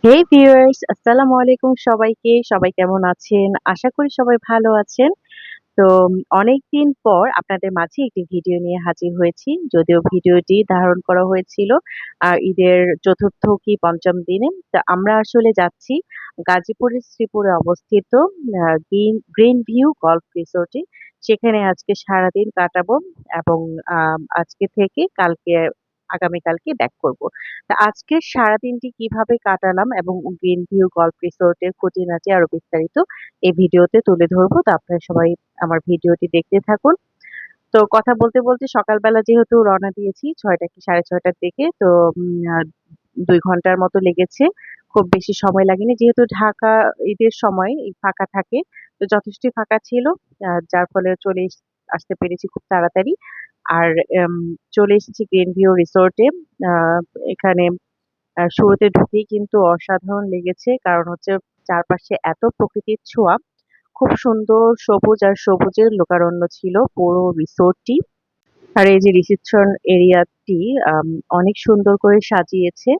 হেই viewers, আসসালামু আলাইকুম সবাইকে। সবাই কেমন আছেন? আশা করি সবাই ভালো আছেন। তো অনেকদিন পর আপনাদের মাঝে একটি ভিডিও নিয়ে হাজির হয়েছি। যদিও ভিডিওটি ধারণ করা হয়েছিল ঈদের ৪র্থ কি ৫ম দিনে। তো আমরা আসলে যাচ্ছি গাজীপুরের শ্রীপুরে অবস্থিত গ্রিন ভিউ গল্ফ রিসোর্টে। সেখানে আজকে সারাদিন কাটাবো এবং আজকে থেকে আগামীকালকে ব্যাক করব। তা আজকের সারাদিনটি কিভাবে কাটালাম এবং গ্রিন ভিউ গল্ফ রিসোর্টের খুঁটিনাটি আরো বিস্তারিত এই ভিডিওতে তুলে ধরবো। তো আপনারা সবাই আমার ভিডিওটি দেখতে থাকুন। তো কথা বলতে, বলতে সকালবেলা যেহেতু রওনা দিয়েছি ৬টা কি ৬:৩০ টার দিকে। তো উম আ ২ ঘন্টার মতো লেগেছে। খুব বেশি সময় লাগেনি। যেহেতু ঢাকা ঈদের সময় ফাঁকা থাকে। তো যথেষ্টই ফাঁকা ছিল। যার ফলে আসতে পেরেছি খুব তাড়াতাড়ি। আর এম চলে এসেছি গ্রিন ভিউ রিসোর্টে। আ এখানে শুরুতে ঢুকেই কিন্তু অসাধারণ লেগেছে। কারণ হচ্ছে চারপাশে এত প্রকৃতির ছোঁয়া। খুব সুন্দর সবুজ আর সবুজের লোকারণ্য ছিল পুরো রিসোর্টটি। আর এই যে রিসেপশন এরিয়াটি আম অনেক সুন্দর করে সাজিয়েছে।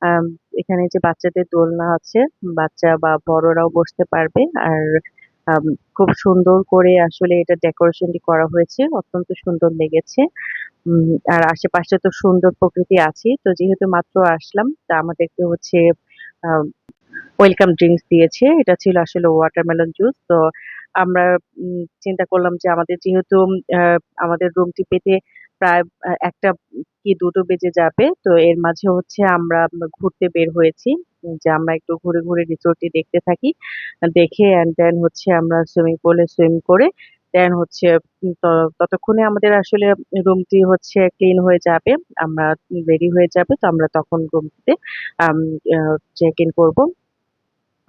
আম এখানে যে বাচ্চাদের দোলনা আছে, বাচ্চা বা বড়রাও বসতে পারবে। আর আম খুব সুন্দর করে আসলে এটা ডেকোরেশনটি করা হয়েছে। অত্যন্ত সুন্দর লেগেছে। আর আশেপাশে তো সুন্দর প্রকৃতি আছেই। তো যেহেতু মাত্র আসলাম, তা আমাদেরকে হচ্ছে আ ওয়েলকাম ড্রিংকস দিয়েছে। এটা ছিল আসলে ওয়াটারমেলন জুস। তো আমরা চিন্তা করলাম যে আমাদের যেহেতু আ আমাদের রুমটি পেতে প্রায় ১টা কি ২টো বেজে যাবে। তো এর মাঝে হচ্ছে আমরা ঘুরতে বের হয়েছি। যে আমরা একটু ঘুরে, ঘুরে রিসোর্টটি দেখতে থাকি। দেখে অ্যান্ড দেন হচ্ছে আমরা সুইমিং পুলে সুইম করে দেন হচ্ছে ত ততক্ষণে আমাদের আসলে রুমটি হচ্ছে ক্লিন হয়ে যাবে। আমরা রেডি হয়ে যাবে। তো আমরা তখন রুমটিতে আম আ চেক ইন করব।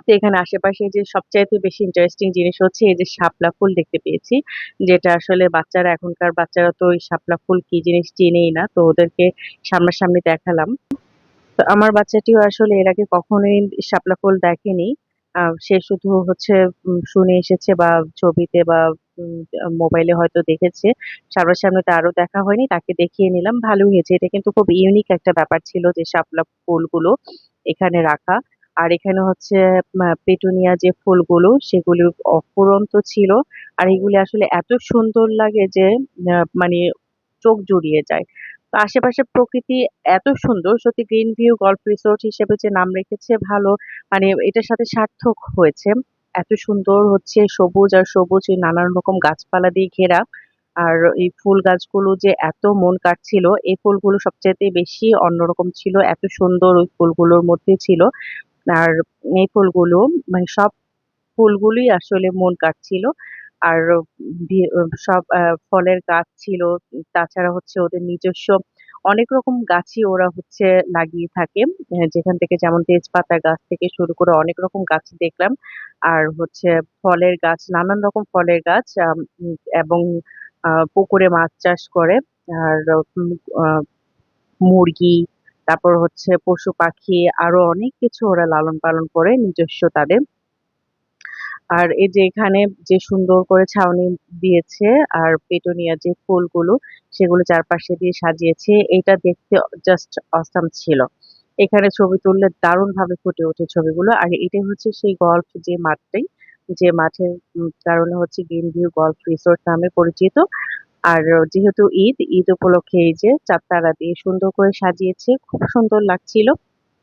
তো এখানে আশেপাশে যে সবচাইতে বেশি ইন্টারেস্টিং জিনিস হচ্ছে এই যে শাপলা ফুল দেখতে পেয়েছি। যেটা আসলে এখনকার বাচ্চারা তো ওই শাপলা ফুল কি জিনিস চেনেই না। তো ওদেরকে সামনাসামনি দেখালাম। তো আমার বাচ্চাটিও আসলে এর আগে কখনোই শাপলা ফুল দেখেনি। সে শুধু হচ্ছে শুনে এসেছে বা ছবিতে বা মোবাইলে হয়তো দেখেছে। সামনাসামনি তারও দেখা হয়নি। তাকে দেখিয়ে নিলাম। ভালোই হয়েছে। এটা কিন্তু খুব ইউনিক একটা ব্যাপার ছিল যে শাপলা ফুলগুলো এখানে রাখা। আর এখানে হচ্ছে পেটুনিয়া যে ফুলগুলো সেগুলো অফুরন্ত ছিল। আর এগুলি আসলে এত সুন্দর লাগে যে মানে চোখ জুড়িয়ে যায়। তো আশেপাশের প্রকৃতি এত সুন্দর সত্যি গ্রিন ভিউ গল্ফ রিসোর্ট হিসেবে যে নাম রেখেছে ভালো মানে এটার সাথে সার্থক হয়েছে। এত সুন্দর হচ্ছে সবুজ আর সবুজ এই নানান রকম গাছপালা দিয়ে ঘেরা। আর এই ফুল গাছগুলো যে এত মন কাড়ছিল, এই ফুলগুলো সবচাইতে বেশি অন্যরকম ছিল। এত সুন্দর ওই ফুলগুলোর মধ্যে ছিল। আর এই ফুলগুলো মানে সব ফুলগুলোই আসলে মন কাড়ছিল। আর সব ফলের গাছ ছিল। তাছাড়া হচ্ছে ওদের নিজস্ব অনেক রকম গাছই ওরা হচ্ছে লাগিয়ে থাকে। যেখান থেকে যেমন তেজপাতা গাছ থেকে শুরু করে অনেক রকম গাছ দেখলাম। আর হচ্ছে ফলের গাছ, নানান রকম ফলের গাছ এবং পুকুরে মাছ চাষ করে। আর উম আ মুরগি, তারপর হচ্ছে পশু-পাখি আরো অনেক কিছু ওরা লালন-পালন করে নিজস্ব তাদের। আর এই যে এখানে যে সুন্দর করে ছাউনি দিয়েছে আর পেটুনিয়া যে ফুলগুলো সেগুলো চারপাশে দিয়ে সাজিয়েছে এটা দেখতে জাস্ট অসাম ছিল। এখানে ছবি তুললে দারুণভাবে ফুটে ওঠে ছবিগুলো। আর এটাই হচ্ছে সেই গল্ফ যে মাঠটাই, যে মাঠের কারণে হচ্ছে গ্রিন ভিউ গল্ফ রিসোর্ট নামে পরিচিত। আর যেহেতু ঈদ উপলক্ষে এই যে চাঁদতারা দিয়ে সুন্দর করে সাজিয়েছে। খুব সুন্দর লাগছিল।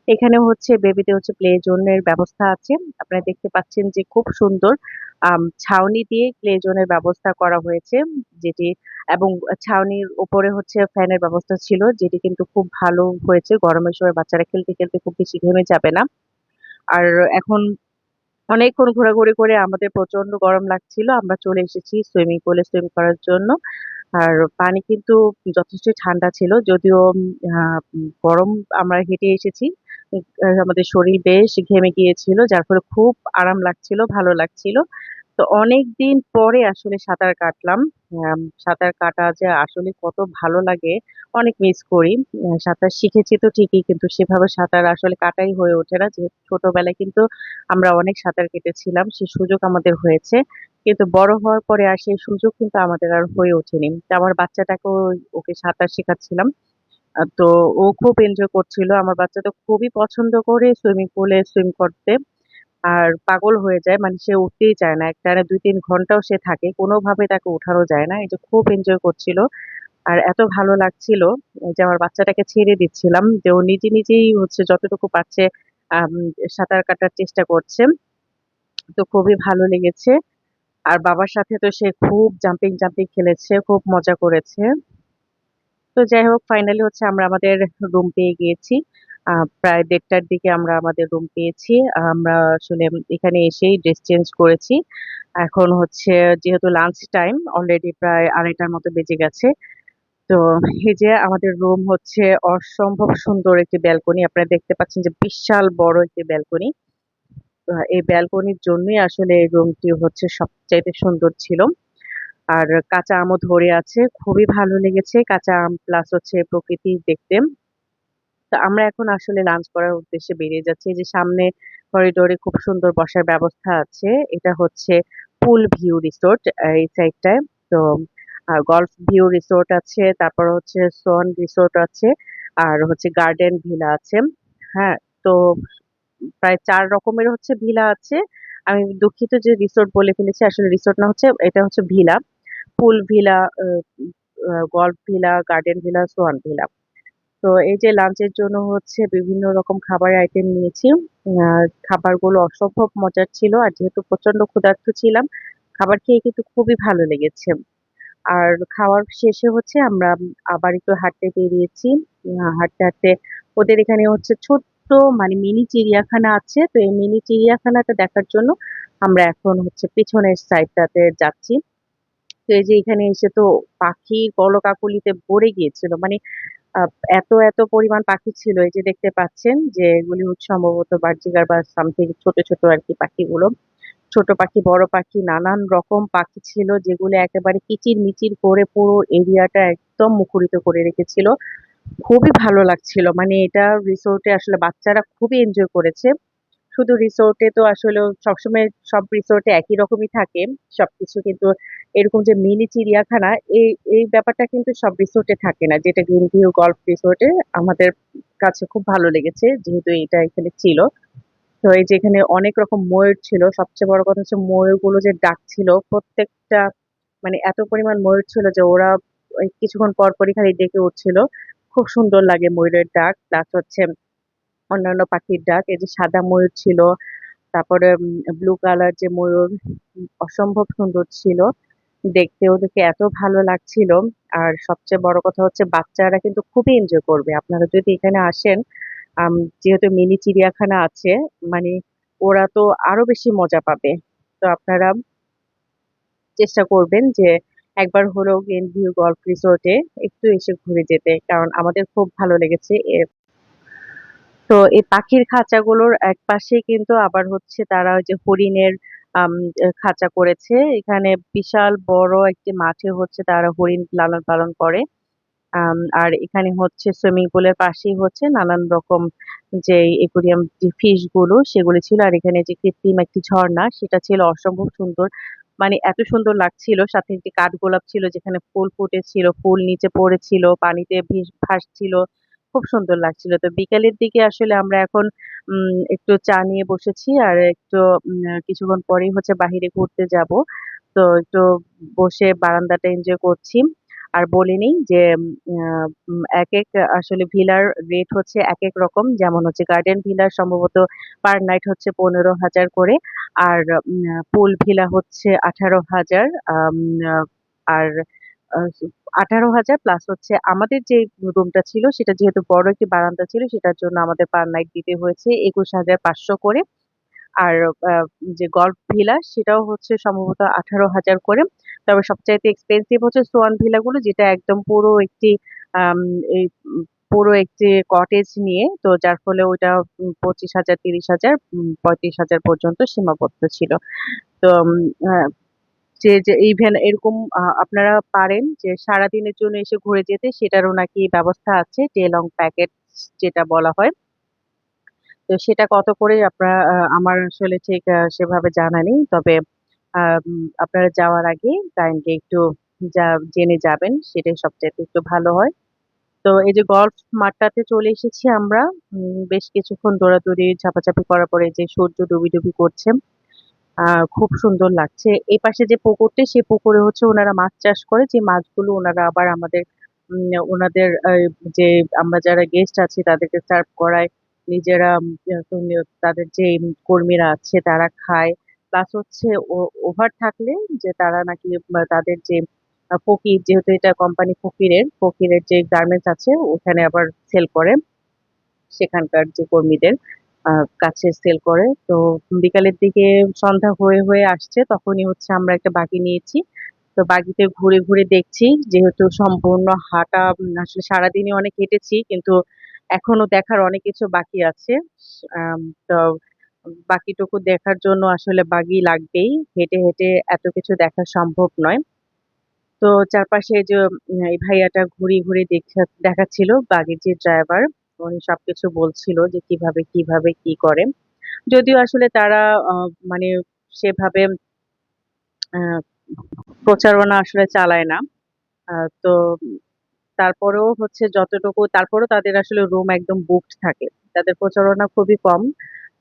এখানে হচ্ছে বেবিদের হচ্ছে প্লে জোন এর ব্যবস্থা আছে। আপনারা দেখতে পাচ্ছেন যে খুব সুন্দর ছাউনি দিয়ে প্লে জোন এর ব্যবস্থা করা হয়েছে। যেটি এবং ছাউনির উপরে হচ্ছে ফ্যানের ব্যবস্থা ছিল। যেটি কিন্তু খুব ভালো হয়েছে। গরমের সময় বাচ্চারা খেলতে, খেলতে খুব বেশি ঘেমে যাবে না। আর এখন অনেকক্ষণ ঘোরাঘুরি করে আমাদের প্রচন্ড গরম লাগছিল। আমরা চলে এসেছি সুইমিং পুলে সুইম করার জন্য। আর পানি কিন্তু যথেষ্টই ঠান্ডা ছিল। যদিও আ গরম আমরা হেঁটে এসেছি। আমাদের শরীর বেশ ঘেমে গিয়েছিল। যার ফলে খুব আরাম লাগছিল, ভালো লাগছিল। তো অনেকদিন পরে আসলে সাঁতার কাটলাম। সাঁতার কাটা যে আসলে কত ভালো লাগে অনেক মিস করি। সাঁতার শিখেছি তো ঠিকই কিন্তু সেভাবে সাঁতার আসলে কাটাই হয়ে ওঠে না। যেহেতু ছোটবেলায় কিন্তু আমরা অনেক সাঁতার কেটেছিলাম। সে সুযোগ আমাদের হয়েছে। কিন্তু বড় হওয়ার পরে আর সেই সুযোগ কিন্তু আমাদের আর হয়ে ওঠেনি। তো আমার বাচ্চাটাকেও ওকে সাঁতার শেখাচ্ছিলাম। তো ও খুব এনজয় করছিল। আমার বাচ্চা তো খুবই পছন্দ করে সুইমিং পুলে সুইম করতে। আর পাগল হয়ে যায়। মানে সে উঠতেই চায় না। একটানা ২-৩ ঘন্টাও সে থাকে। কোনোভাবে তাকে উঠানো যায় না। এই যে খুব এনজয় করছিল। আর এত ভালো লাগছিল যে আমার বাচ্চাটাকে ছেড়ে দিচ্ছিলাম যে ও নিজেই হচ্ছে যতটুকু পারছে আম সাঁতার কাটার চেষ্টা করছে। তো খুবই ভালো লেগেছে। আর বাবার সাথে তো সে খুব জাম্পিং খেলেছে, খুব মজা করেছে। তো যাই হোক ফাইনালি হচ্ছে আমরা আমাদের রুম পেয়ে গিয়েছি। প্রায় ১:৩০ টার দিকে আমরা আমাদের রুম পেয়েছি। আমরা আসলে এখানে এসেই ড্রেস চেঞ্জ করেছি। এখন হচ্ছে যেহেতু লাঞ্চ টাইম অলরেডি প্রায় ২:৩০ টার মতো বেজে গেছে। তো এই যে আমাদের রুম হচ্ছে অসম্ভব সুন্দর একটি ব্যালকনি। আপনারা দেখতে পাচ্ছেন যে বিশাল বড় একটি ব্যালকনি। এই ব্যালকনির জন্যই আসলে এই রুমটি হচ্ছে সবচাইতে সুন্দর ছিল। আর কাঁচা আমও ধরে আছে। খুবই ভালো লেগেছে কাঁচা আম প্লাস হচ্ছে প্রকৃতি দেখতে। তো আমরা এখন আসলে লাঞ্চ করার উদ্দেশ্যে বেরিয়ে যাচ্ছি। এই যে সামনে করিডোরে খুব সুন্দর বসার ব্যবস্থা আছে। এটা হচ্ছে পুল ভিউ রিসোর্ট এই সাইডটায়। তো গল্ফ ভিউ রিসোর্ট আছে, তারপর হচ্ছে সোয়ান রিসোর্ট আছে, আর হচ্ছে গার্ডেন ভিলা আছে। হ্যাঁ? তো প্রায় ৪ রকমের হচ্ছে ভিলা আছে। আমি দুঃখিত যে রিসোর্ট বলে ফেলেছি। আসলে রিসোর্ট না হচ্ছে এটা হচ্ছে villa. Pool villa, golf villa, garden villa, swan villa. তো এই যে লাঞ্চের জন্য হচ্ছে বিভিন্ন রকম খাবারের আইটেম নিয়েছি। খাবারগুলো অসম্ভব মজার ছিল। আর যেহেতু প্রচন্ড ক্ষুধার্ত ছিলাম, খাবার খেয়ে কিন্তু খুবই ভালো লেগেছে। আর খাওয়ার শেষে হচ্ছে আমরা আবার একটু হাঁটতে বেরিয়েছি। হাঁটতে ওদের এখানে হচ্ছে ছোট্ট মানে মিনি চিড়িয়াখানা আছে। তো এই মিনি চিড়িয়াখানাটা দেখার জন্য আমরা এখন হচ্ছে পেছনের সাইডটাতে যাচ্ছি। তো এই যে এখানে এসে তো পাখির কলকাকলিতে ভরে গিয়েছিল। মানে আ এত পরিমাণ পাখি ছিল এই যে দেখতে পাচ্ছেন যে এগুলি হচ্ছে সম্ভবত বার্জিগার বা সামথিং ছোট আরকি পাখিগুলো। ছোট পাখি, বড় পাখি নানান রকম পাখি ছিল যেগুলো একেবারে কিচিরমিচির করে পুরো এরিয়াটা একদম মুখরিত করে রেখেছিল। খুবই ভালো লাগছিল। মানে এটা রিসোর্টে আসলে বাচ্চারা খুবই এনজয় করেছে। শুধু রিসোর্টে তো আসলেও সবসময় সব রিসোর্টে একই রকমই থাকে সবকিছু। কিন্তু এরকম যে মিনি চিড়িয়াখানা এই ব্যাপারটা কিন্তু সব রিসোর্টে থাকে না। যেটা গ্রিন ভিউ গল্ফ রিসোর্টে আমাদের কাছে খুব ভালো লেগেছে যেহেতু এটা এখানে ছিল। তো এই যে এখানে অনেক রকম ময়ূর ছিল। সবচেয়ে বড় কথা হচ্ছে ময়ূরগুলো যে ডাকছিল প্রত্যেকটা মানে এত পরিমাণ ময়ূর ছিল যে ওরা ওই কিছুক্ষণ পরই খালি ডেকে উঠছিল। খুব সুন্দর লাগে ময়ূরের ডাক। প্লাস হচ্ছে অন্যান্য পাখির ডাক। এই যে সাদা ময়ূর ছিল, তারপরে ব্লু কালার যে ময়ূর অসম্ভব সুন্দর ছিল। দেখতে ওদেরকে এত ভালো লাগছিল। আর সবচেয়ে বড় কথা হচ্ছে বাচ্চারা কিন্তু খুবই এনজয় করবে। আপনারা যদি এখানে আসেন, আম যেহেতু মিনি চিড়িয়াখানা আছে, মানে ওরা তো আরো বেশি মজা পাবে। তো আপনারা চেষ্টা করবেন যে একবার হলেও গ্রিন ভিউ গল্ফ রিসোর্ট এ একটু এসে ঘুরে যেতে। কারণ আমাদের খুব ভালো লেগেছে। তো এই পাখির খাঁচাগুলোর একপাশে কিন্তু আবার হচ্ছে তারা ওই যে হরিণের আম খাঁচা করেছে। এখানে বিশাল বড় একটি মাঠে হচ্ছে তারা হরিণ লালন পালন করে। আর এখানে হচ্ছে সুইমিং পুলের পাশেই হচ্ছে নানান রকম যে একুরিয়াম যে ফিশ গুলো সেগুলো ছিল। আর এখানে যে কৃত্রিম একটি ঝর্ণা সেটা ছিল অসম্ভব সুন্দর। মানে এত সুন্দর লাগছিল। সাথে একটি কাঠগোলাপ ছিল যেখানে ফুল ফুটেছিল, ফুল নিচে পড়েছিল, পানিতে ভাসছিল। খুব সুন্দর লাগছিল। তো বিকালের দিকে আসলে আমরা এখন একটু চা নিয়ে বসেছি। আর একটু কিছুক্ষণ পরেই হচ্ছে বাহিরে ঘুরতে যাব। তো একটু বসে বারান্দাটা এনজয় করছি। আর বলে নেই যে একেক আসলে ভিলার রেট হচ্ছে একেক রকম। যেমন হচ্ছে গার্ডেন ভিলা সম্ভবত পার নাইট হচ্ছে ১৫,০০০ করে। আর পুল ভিলা হচ্ছে ১৮,০০০। আম আ আর আ ১৮,০০০ প্লাস হচ্ছে আমাদের যে রুমটা ছিল সেটা যেহেতু বড় একটি বারান্দা ছিল সেটার জন্য আমাদের পার নাইট দিতে হয়েছে ২১,৫০০ করে। আর আ যে গল্ফ ভিলা সেটাও হচ্ছে সম্ভবত ১৮,০০০ করে। তবে সবচাইতে এক্সপেনসিভ হচ্ছে সোয়ান ভিলা গুলো যেটা একদম পুরো একটি আম এই পুরো একটি কটেজ নিয়ে তো যার ফলে ওইটা ২৫,০০০, ৩০,০০০, ৩৫,০০০ পর্যন্ত সীমাবদ্ধ ছিল। তো আ যে ইভেন এরকম আপনারা পারেন যে সারাদিনের জন্য এসে ঘুরে যেতে সেটারও নাকি ব্যবস্থা আছে। ডে লং প্যাকেজ যেটা বলা হয়। তো সেটা কত করে আমার আসলে ঠিক সেভাবে জানা নেই। তবে আপনারা যাওয়ার আগে কাইন্ডলি একটু জেনে যাবেন সেটাই সবচাইতে একটু ভালো হয়। তো এই যে গল্ফ মাঠটাতে চলে এসেছি আমরা। বেশ কিছুক্ষণ দৌড়াদৌড়ি ঝাপাঝাপি করার পরে যে সূর্য ডুবি করছে। খুব সুন্দর লাগছে। এই পাশে যে পুকুরটি, সেই পুকুরে হচ্ছে ওনারা মাছ চাষ করে। যে মাছগুলো ওনারা আবার আমাদের ওনাদের যে আমরা যারা গেস্ট আছি তাদেরকে সার্ভ করায়। নিজেরা তাদের যে কর্মীরা আছে তারা খায়। প্লাস হচ্ছে ওভার থাকলে যে তারা নাকি তাদের যে ফকির, যেহেতু এটা কোম্পানি ফকিরের যে গার্মেন্টস আছে ওখানে আবার সেল করে। সেখানকার যে কর্মীদের কাছে সেল করে। তো বিকালের দিকে সন্ধ্যা হয়ে আসছে, তখনই হচ্ছে আমরা একটা বাগি নিয়েছি। তো বাগিতে ঘুরে দেখছি, যেহেতু সম্পূর্ণ হাঁটা আসলে সারাদিনই অনেক হেঁটেছি, কিন্তু এখনো দেখার অনেক কিছু বাকি আছে। তো বাকিটুকু দেখার জন্য আসলে বাগি লাগবেই। হেঁটে এত কিছু দেখা সম্ভব নয়। তো চারপাশে এই যে এই ভাইয়াটা ঘুরিয়ে দেখাচ্ছিল, বাগির যে ড্রাইভার, উনি সবকিছু বলছিল যে কিভাবে কি করে। যদিও আসলে তারা মানে সেভাবে আহ, প্রচারণা আসলে চালায় না। তো তারপরেও হচ্ছে যতটুকু, তারপরেও তাদের আসলে রুম একদম বুকড থাকে। তাদের প্রচারণা খুবই কম,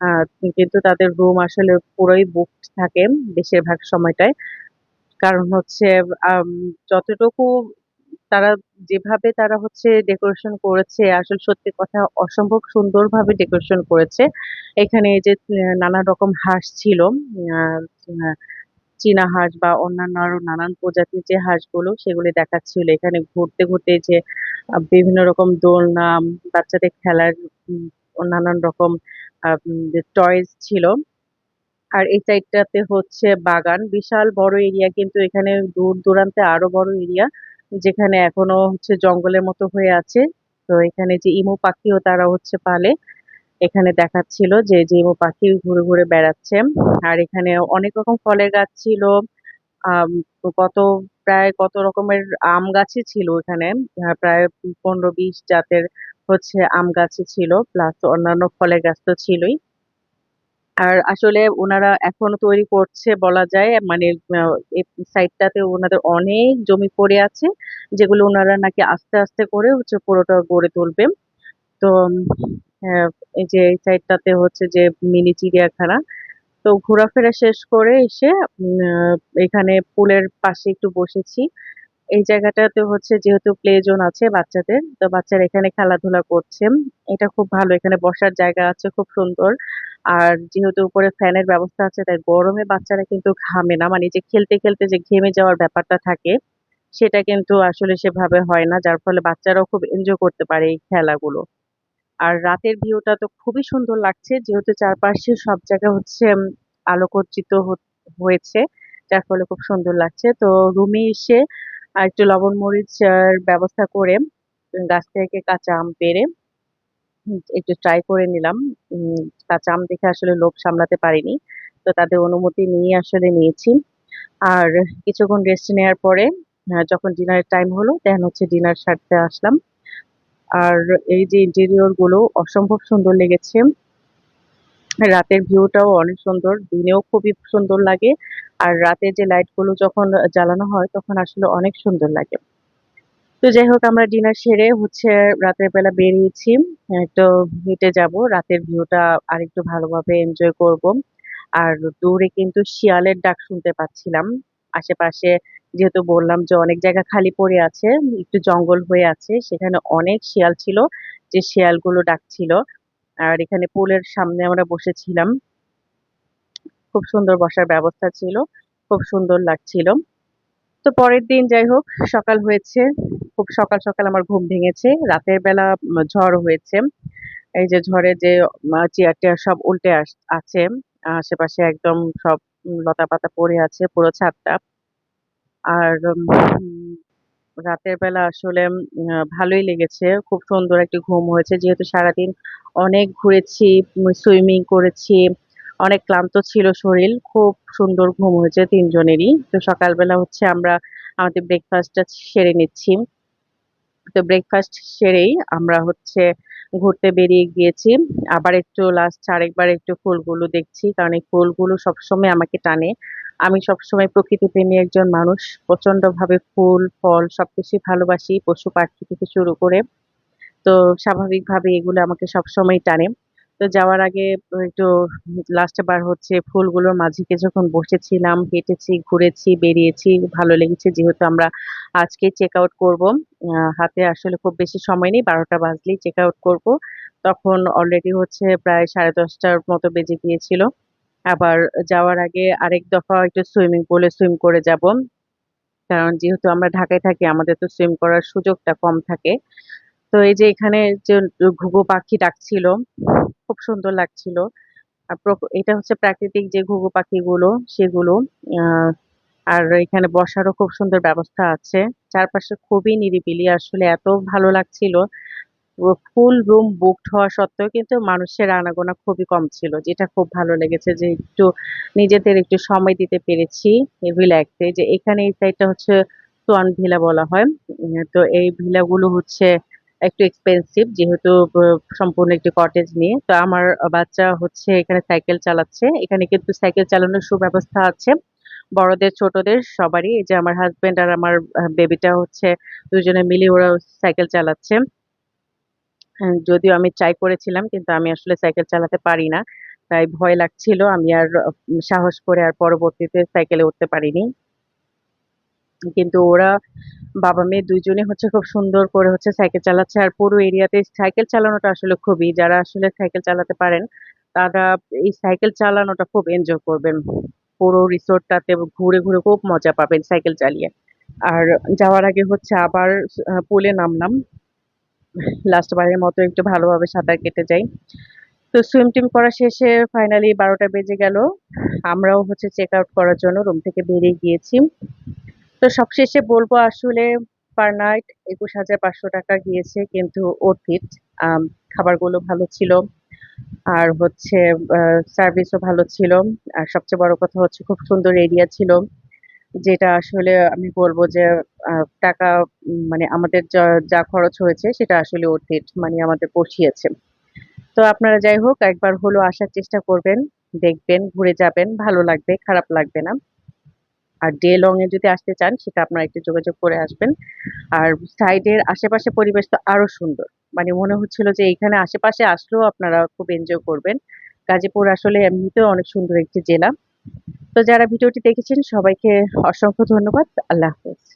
আহ, কিন্তু তাদের রুম আসলে পুরোই বুকড থাকে বেশিরভাগ সময়টায়। কারণ হচ্ছে আম, যতটুকু তারা, যেভাবে তারা হচ্ছে ডেকোরেশন করেছে, আসলে সত্যি কথা অসম্ভব সুন্দরভাবে ডেকোরেশন করেছে। এখানে এই যে নানা রকম হাঁস ছিল, আহ, আহ, চীনা হাঁস বা অন্যান্য আরো নানান প্রজাতির যে হাঁসগুলো সেগুলি দেখাচ্ছিল। এখানে ঘুরতে যে বিভিন্ন রকম দোলনা, বাচ্চাদের খেলার উম, নানান রকম টয়েস ছিল। আর এই সাইডটাতে হচ্ছে বাগান, বিশাল বড় এরিয়া, কিন্তু এখানে দূর দূরান্তে আরো বড় এরিয়া, যেখানে এখনো হচ্ছে জঙ্গলের মতো হয়ে আছে। তো এখানে যে ইমু পাখিও তারা হচ্ছে পালে, এখানে দেখাচ্ছিল যে ইমু পাখি ঘুরে বেড়াচ্ছে। আর এখানে অনেক রকম ফলের গাছ ছিল। আম, কত কত রকমের আম গাছই ছিল এখানে। প্রায় 15-20 জাতের হচ্ছে আম গাছই ছিল, প্লাস অন্যান্য ফলের গাছ তো ছিলই। আর আসলে ওনারা এখনো তৈরি করছে বলা যায়, মানে এই সাইডটাতে ওনাদের অনেক জমি পড়ে আছে, যেগুলো ওনারা নাকি আস্তে আস্তে করে হচ্ছে পুরোটা গড়ে তুলবে। তো আহ, এই যে এই সাইডটাতে হচ্ছে যে মিনি চিড়িয়াখানা। তো ঘোরাফেরা শেষ করে এসে এখানে পুলের পাশে একটু বসেছি। এই জায়গাটাতে হচ্ছে যেহেতু প্লে জোন আছে বাচ্চাদের, তো বাচ্চারা এখানে খেলাধুলা করছে। এটা খুব ভালো, এখানে বসার জায়গা আছে খুব সুন্দর। আর যেহেতু উপরে ফ্যানের ব্যবস্থা আছে, তাই গরমে বাচ্চারা কিন্তু ঘামে না, মানে যে খেলতে যে ঘেমে যাওয়ার ব্যাপারটা থাকে সেটা কিন্তু আসলে সেভাবে হয় না, যার ফলে বাচ্চারাও খুব এনজয় করতে পারে এই খেলাগুলো। আর রাতের ভিউটা তো খুবই সুন্দর লাগছে, যেহেতু চারপাশে সব জায়গা হচ্ছে আলোকচ্ছিত হয়েছে, যার ফলে খুব সুন্দর লাগছে। তো রুমে এসে আর একটু লবণ মরিচ ব্যবস্থা করে গাছ থেকে কাঁচা আম পেড়ে একটু ট্রাই করে নিলাম। উম, কাঁচা আম দেখে আসলে লোভ সামলাতে পারিনি, তো তাদের অনুমতি নিয়ে আসলে নিয়েছি। আর কিছুক্ষণ রেস্ট নেওয়ার পরে যখন ডিনারের টাইম হলো, তখন হচ্ছে ডিনার সারতে আসলাম। আর এই যে ইন্টেরিয়র গুলো অসম্ভব সুন্দর লেগেছে। রাতের ভিউটাও অনেক সুন্দর, দিনেও খুবই সুন্দর লাগে। আর রাতে যে লাইট গুলো যখন জ্বালানো হয় তখন আসলে অনেক সুন্দর লাগে। তো যাই হোক, আমরা ডিনার সেরে হচ্ছে রাতের বেলা বেরিয়েছি। একটু হেঁটে যাব, রাতের ভিউটা আরেকটু ভালোভাবে এনজয় করব। আর দূরে কিন্তু শিয়ালের ডাক শুনতে পাচ্ছিলাম আশেপাশে। যেহেতু বললাম যে অনেক জায়গা খালি পড়ে আছে, একটু জঙ্গল হয়ে আছে, সেখানে অনেক শিয়াল ছিল, যে শিয়ালগুলো ডাকছিল। আর এখানে পুলের সামনে আমরা বসেছিলাম, খুব সুন্দর বসার ব্যবস্থা ছিল, খুব সুন্দর লাগছিল। তো পরের দিন যাই হোক, সকাল হয়েছে, খুব সকাল সকাল আমার ঘুম ভেঙেছে। রাতের বেলা ঝড় হয়েছে। এই যে ঝড়ে যে চেয়ার টেয়ার সব উল্টে আছে, আশেপাশে একদম সব লতা পাতা পড়ে আছে পুরো ছাদটা। আর রাতের বেলা আসলে ভালোই লেগেছে, খুব সুন্দর একটি ঘুম হয়েছে, যেহেতু সারাদিন অনেক ঘুরেছি, সুইমিং করেছি, অনেক ক্লান্ত ছিল শরীর। খুব সুন্দর ঘুম হয়েছে তিনজনেরই। তো সকালবেলা হচ্ছে আমরা আমাদের ব্রেকফাস্টটা সেরে নিচ্ছি। তো ব্রেকফাস্ট সেরেই আমরা হচ্ছে ঘুরতে বেরিয়ে গিয়েছি। আবার একটু লাস্ট আরেকবার একটু ফুলগুলো দেখছি, কারণ এই ফুলগুলো সবসময় আমাকে টানে। আমি সবসময় প্রকৃতি প্রেমী একজন মানুষ, প্রচন্ড ভাবে ফুল ফল সবকিছু ভালোবাসি, পশু পাখি থেকে শুরু করে। তো স্বাভাবিকভাবে এগুলো আমাকে সবসময় টানে। তো যাওয়ার আগে একটু লাস্ট বার হচ্ছে ফুলগুলোর মাঝে কিছুক্ষণ বসেছিলাম, হেঁটেছি, ঘুরেছি, বেরিয়েছি। ভালো লেগেছে যেহেতু আমরা আজকে চেক আউট করব। হাতে আসলে খুব বেশি সময় নেই। ১২টা বাজলেই চেক আউট করব। তখন অলরেডি হচ্ছে প্রায় 10:30টার মতো বেজে গিয়েছিল। আবার যাওয়ার আগে আরেক দফা একটু সুইমিং পুলে সুইম করে যাব। কারণ যেহেতু আমরা ঢাকায় থাকি আমাদের তো সুইম করার সুযোগটা কম থাকে। তো এই যে এখানে যে ঘুঘু পাখি ডাকছিল, খুব সুন্দর লাগছিল। আর এটা হচ্ছে প্রাকৃতিক যে ঘুঘু পাখিগুলো সেগুলো। আ আর এখানে বসারও খুব সুন্দর ব্যবস্থা আছে। চারপাশে খুবই নিরিবিলি আসলে এত ভালো লাগছিল। ফুল রুম বুকড হওয়া সত্ত্বেও কিন্তু মানুষের আনাগোনা খুবই কম ছিল। যেটা খুব ভালো লেগেছে যে একটু নিজেদের একটু সময় দিতে পেরেছি রিল্যাক্সে। যে এখানে এই সাইডটা হচ্ছে সোয়ান ভিলা বলা হয়। তো এই ভিলাগুলো হচ্ছে একটু এক্সপেনসিভ যেহেতু সম্পূর্ণ একটি কটেজ নিয়ে। তো আমার বাচ্চা হচ্ছে এখানে সাইকেল চালাচ্ছে। এখানে কিন্তু সাইকেল চালানোর সুব্যবস্থা আছে। বড়দের ছোটদের সবারই। এই যে আমার হাসব্যান্ড আর আমার বেবিটা হচ্ছে দুজনে মিলে ওরা সাইকেল চালাচ্ছে। হ্যাঁ, যদিও আমি ট্রাই করেছিলাম কিন্তু আমি আসলে সাইকেল চালাতে পারি না। তাই ভয় লাগছিল। আমি আর সাহস করে আর পরবর্তীতে সাইকেলে উঠতে পারিনি। কিন্তু ওরা বাবা-মেয়ে ২ জনই হচ্ছে খুব সুন্দর করে হচ্ছে সাইকেল চালাচ্ছে। আর পুরো এরিয়াতে সাইকেল চালানোটা আসলে খুবই যারা আসলে সাইকেল চালাতে পারেন, তারা এই সাইকেল চালানোটা খুব এনজয় করবেন। পুরো রিসোর্টটাতে ঘুরে, ঘুরে খুব মজা পাবেন সাইকেল চালিয়ে। আর যাওয়ার আগে হচ্ছে আবার পুলে নামলাম। লাস্ট বারের মতো একটু ভালোভাবে সাঁতার কেটে যাই। তো সুইম-টিম করা শেষে ফাইনালি ১২টা বেজে গেল। আমরাও হচ্ছে চেক আউট করার জন্য রুম থেকে বেরিয়ে গিয়েছি। তো সবশেষে বলব আসলে পার নাইট ৳২১,৫০০ গিয়েছে কিন্তু worth it আম খাবারগুলো ভালো ছিল। আর হচ্ছে আ সার্ভিসও ভালো ছিল। আর সবচেয়ে বড় কথা হচ্ছে খুব সুন্দর এরিয়া ছিল। যেটা আসলে আমি বলব যে আ টাকা মানে আমাদের যা খরচ হয়েছে সেটা আসলে worth it মানে আমাদের পুষিয়েছে। তো আপনারা যাই হোক একবার হলেও আসার চেষ্টা করবেন। দেখবেন, ঘুরে যাবেন, ভালো লাগবে, খারাপ লাগবে না। আর ডে লং এ যদি আসতে চান সেটা আপনারা একটু যোগাযোগ করে আসবেন। আর সাইডের আশেপাশে পরিবেশ তো আরো সুন্দর। মানে মনে হচ্ছিল যে এখানে আশেপাশে আসলেও আপনারা খুব এনজয় করবেন। গাজীপুর আসলে এমনিতেও অনেক সুন্দর একটি জেলা। তো যারা ভিডিওটি দেখেছেন সবাইকে অসংখ্য ধন্যবাদ। আল্লাহ হাফেজ।